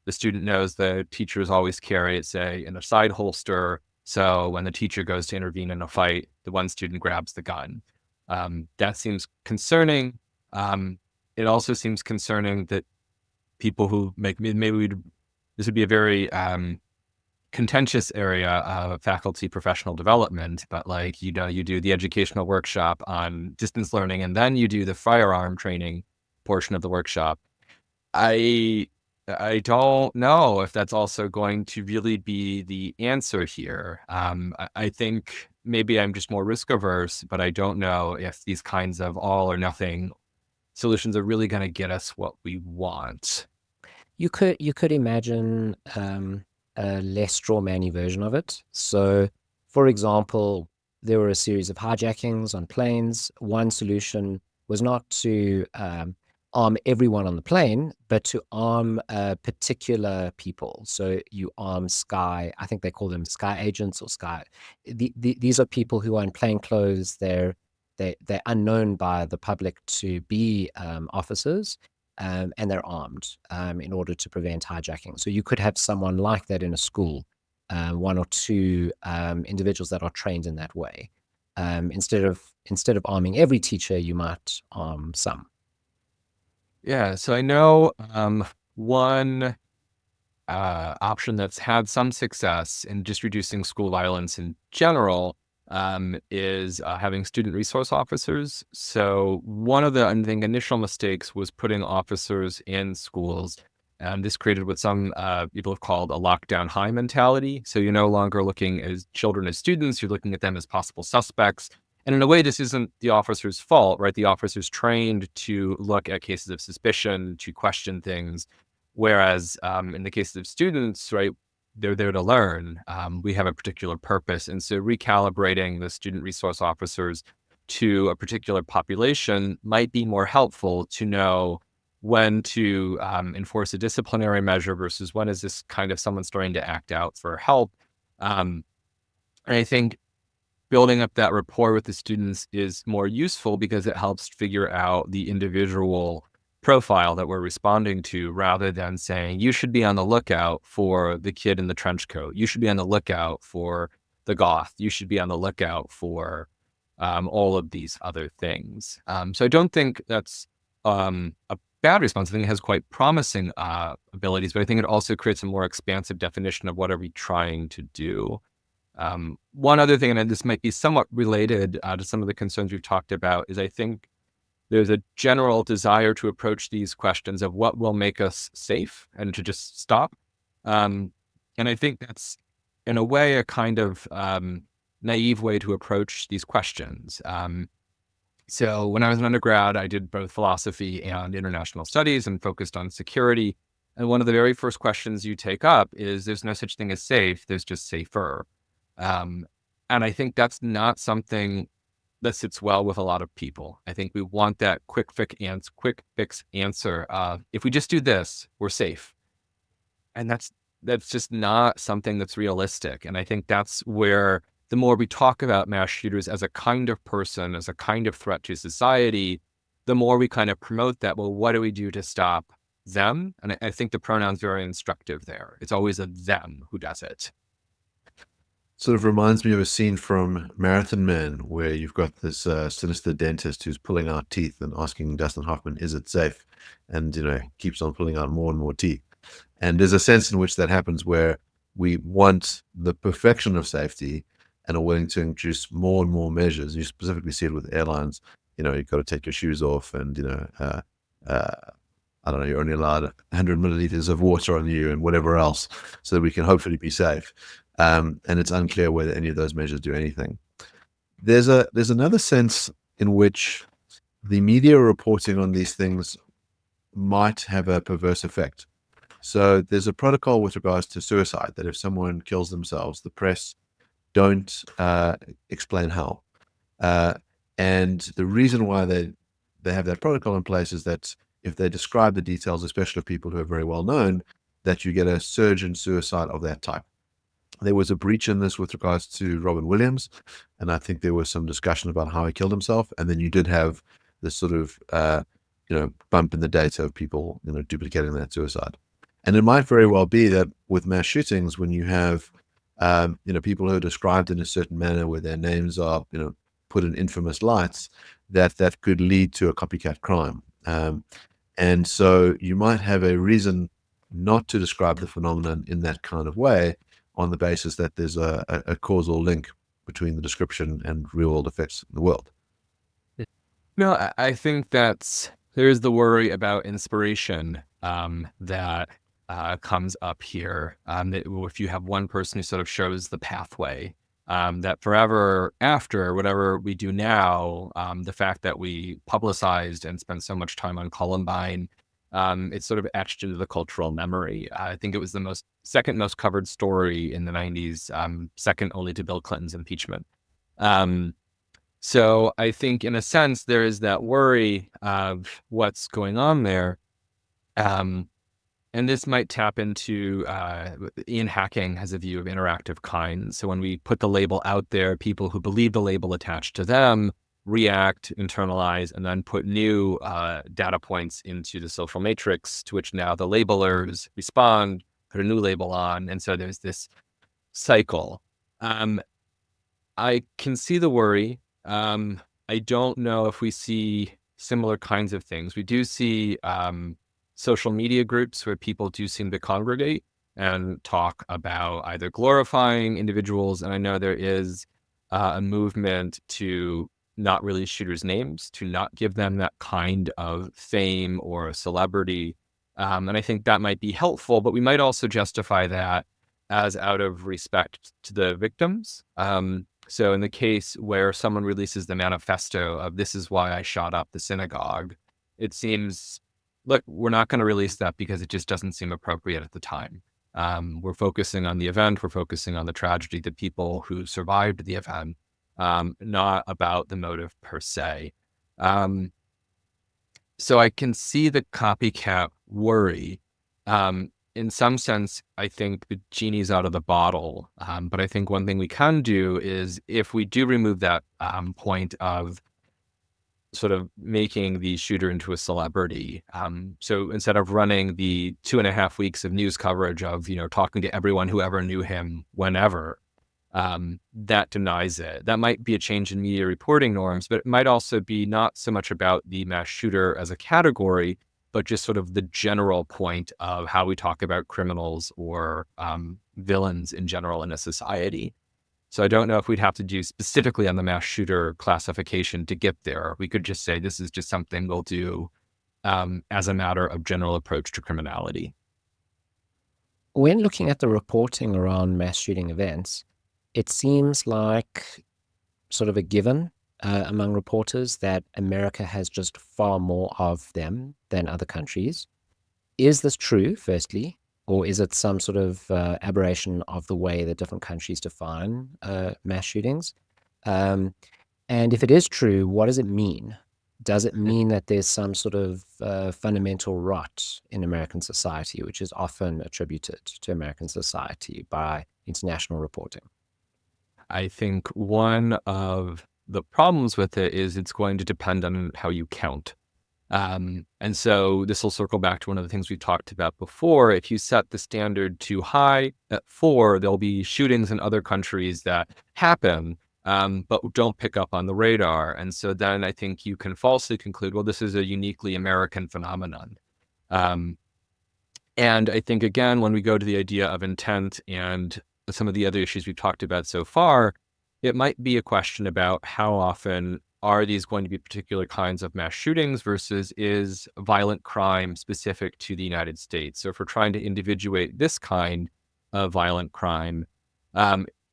The student knows the teachers always carry it, say, in a side holster. So when the teacher goes to intervene in a fight, the one student grabs the gun. That seems concerning. It also seems concerning that people who this would be a very contentious area of faculty professional development, but you do the educational workshop on distance learning, and then you do the firearm training portion of the workshop. I don't know if that's also going to really be the answer here. I think maybe I'm just more risk averse, but I don't know if these kinds of all or nothing solutions are really going to get us what we want. You could imagine a less straw-man-y version of it. So, for example, there were a series of hijackings on planes. One solution was not to arm everyone on the plane, but to arm particular people. So you arm I think they call them sky agents or sky. These are people who are in plain clothes. They're unknown by the public to be officers, and they're armed in order to prevent hijacking. So you could have someone like that in a school, one or two individuals that are trained in that way. Instead of arming every teacher, you might arm some. Yeah, so I know one option that's had some success in just reducing school violence in general is having student resource officers. So one of the, I think, initial mistakes was putting officers in schools. And this created what some people have called a lockdown high mentality. So you're no longer looking at children as students, you're looking at them as possible suspects. And in a way, this isn't the officer's fault, right? The officer's trained to look at cases of suspicion, to question things. Whereas in the cases of students, right, they're there to learn. We have a particular purpose. And so recalibrating the student resource officers to a particular population might be more helpful to know when to enforce a disciplinary measure versus when is this kind of someone starting to act out for help. And I think building up that rapport with the students is more useful because it helps figure out the individual profile that we're responding to, rather than saying, you should be on the lookout for the kid in the trench coat. You should be on the lookout for the goth. You should be on the lookout for all of these other things. So I don't think that's a bad response. I think it has quite promising abilities, but I think it also creates a more expansive definition of what are we trying to do. One other thing, and this might be somewhat related to some of the concerns we've talked about, is I think there's a general desire to approach these questions of what will make us safe and to just stop. And I think that's, in a way, a kind of naive way to approach these questions. So when I was an undergrad, I did both philosophy and international studies and focused on security. And one of the very first questions you take up is, there's no such thing as safe, there's just safer. And I think that's not something that sits well with a lot of people. I think we want that quick fix answer. If we just do this, we're safe. And that's just not something that's realistic. And I think that's where the more we talk about mass shooters as a kind of person, as a kind of threat to society, the more we kind of promote that. Well, what do we do to stop them? And I think the pronoun's very instructive there. It's always a them who does it. Sort of reminds me of a scene from Marathon Man where you've got this sinister dentist who's pulling out teeth and asking Dustin Hoffman, is it safe? And, keeps on pulling out more and more teeth. And there's a sense in which that happens where we want the perfection of safety and are willing to introduce more and more measures. You specifically see it with airlines. You've got to take your shoes off and, I don't know, you're only allowed 100 milliliters of water on you and whatever else so that we can hopefully be safe. And it's unclear whether any of those measures do anything. There's another sense in which the media reporting on these things might have a perverse effect. So there's a protocol with regards to suicide that if someone kills themselves, the press don't explain how. And the reason why they have that protocol in place is that if they describe the details, especially of people who are very well known, that you get a surge in suicide of that type. There was a breach in this with regards to Robin Williams, and I think there was some discussion about how he killed himself. And then you did have this sort of, bump in the data of people, duplicating that suicide. And it might very well be that with mass shootings, when you have, people who are described in a certain manner where their names are, put in infamous lights, that could lead to a copycat crime. And so you might have a reason not to describe the phenomenon in that kind of way, on the basis that there's a causal link between the description and real world effects in the world. No, I think there's the worry about inspiration that comes up here. That if you have one person who sort of shows the pathway, that forever after whatever we do now, the fact that we publicized and spent so much time on Columbine, it's sort of etched into the cultural memory. I think it was the second most covered story in the 90s, second only to Bill Clinton's impeachment. So I think in a sense, there is that worry of what's going on there. And this might tap into, Ian Hacking has a view of interactive kinds. So when we put the label out there, people who believe the label attached to them react, internalize, and then put new data points into the social matrix, to which now the labelers respond, put a new label on. And so there's this cycle. I can see the worry. I don't know if we see similar kinds of things. We do see social media groups where people do seem to congregate and talk about either glorifying individuals. And I know there is a movement to not release shooters' names, to not give them that kind of fame or celebrity. And I think that might be helpful, but we might also justify that as out of respect to the victims. So in the case where someone releases the manifesto of "this is why I shot up the synagogue," it seems, look, we're not going to release that because it just doesn't seem appropriate at the time. We're focusing on the event. We're focusing on the tragedy, the people who survived the event. not about the motive per se. So I can see the copycat worry. In some sense, I think the genie's out of the bottle. But I think one thing we can do is, if we do remove that point of sort of making the shooter into a celebrity. So instead of running the 2.5 weeks of news coverage of, talking to everyone who ever knew him whenever, that denies it. That might be a change in media reporting norms, but it might also be not so much about the mass shooter as a category, but just sort of the general point of how we talk about criminals or villains in general in a society. So I don't know if we'd have to do specifically on the mass shooter classification to get there. We could just say this is just something we'll do as a matter of general approach to criminality. When looking at the reporting around mass shooting events, it seems like sort of a given among reporters that America has just far more of them than other countries. Is this true, firstly? Or is it some sort of aberration of the way that different countries define mass shootings? And if it is true, what does it mean? Does it mean that there's some sort of fundamental rot in American society, which is often attributed to American society by international reporting? I think one of the problems with it is it's going to depend on how you count. And so this will circle back to one of the things we've talked about before. If you set the standard too high at 4, there'll be shootings in other countries that happen, but don't pick up on the radar. And so then I think you can falsely conclude, well, this is a uniquely American phenomenon. And I think, again, when we go to the idea of intent and some of the other issues we've talked about so far, it might be a question about how often are these going to be particular kinds of mass shootings versus is violent crime specific to the United States. So if we're trying to individuate this kind of violent crime,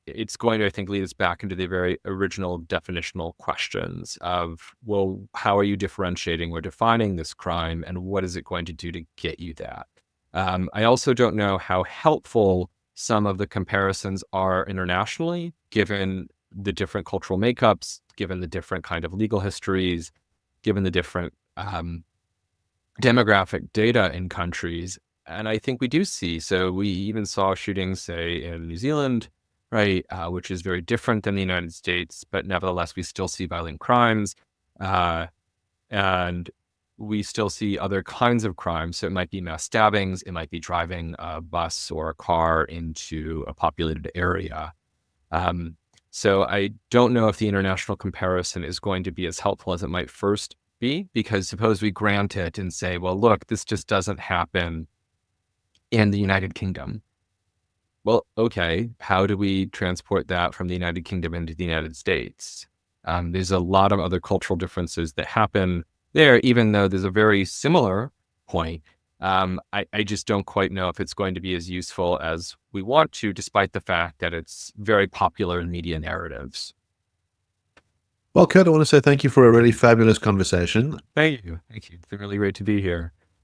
it's going to, I think, lead us back into the very original definitional questions of, well, how are you differentiating or defining this crime, and what is it going to do to get you that? I also don't know how helpful some of the comparisons are internationally, given the different cultural makeups, given the different kind of legal histories, given the different demographic data in countries. And I think we do see, so we even saw shootings, say, in New Zealand, right, which is very different than the United States, but nevertheless, we still see violent crimes. And we still see other kinds of crimes. So it might be mass stabbings, it might be driving a bus or a car into a populated area. So I don't know if the international comparison is going to be as helpful as it might first be, because suppose we grant it and say, well, look, this just doesn't happen in the United Kingdom. Well, okay, how do we transport that from the United Kingdom into the United States? There's a lot of other cultural differences that happen there, even though there's a very similar point. I just don't quite know if it's going to be as useful as we want to, despite the fact that it's very popular in media narratives. Well, Kurt, I want to say thank you for a really fabulous conversation. Thank you. Thank you. It's been really great to be here.